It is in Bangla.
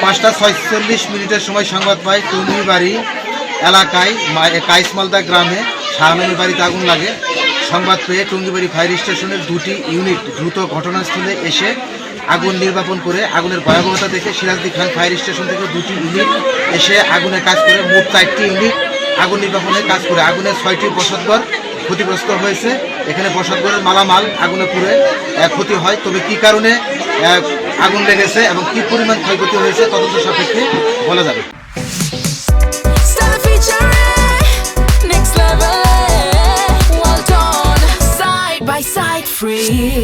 পাঁচটা ৪৬ মিনিটের সময় সংবাদ পাই টুঙ্গিবাড়ি এলাকায় কাইসমালদা গ্রামে শাহনামের বাড়িতে আগুন লাগে। সংবাদ পেয়ে টুঙ্গিবাড়ি ফায়ার স্টেশনের 2টি ইউনিট দ্রুত ঘটনাস্থলে এসে আগুন নির্বাপন করে আগুনের ভয়াবহতা দেখে সিরাজদি খান ফায়ার স্টেশন থেকে 2টি ইউনিট এসে আগুনের কাজ করে মোট 4টি ইউনিট আগুন নির্বাপনের কাজ করে। আগুনের 6টি বসতঘর ক্ষতিগ্রস্ত হয়েছে। এখানে বসতঘরের মালামাল আগুনে পুড়ে ক্ষতি হয়। তবে কী কারণে আগুন লেগেছে এবং কী পরিমাণ ক্ষয়ক্ষতি হয়েছে তদন্ত সাপেক্ষে বলা যাবে। Free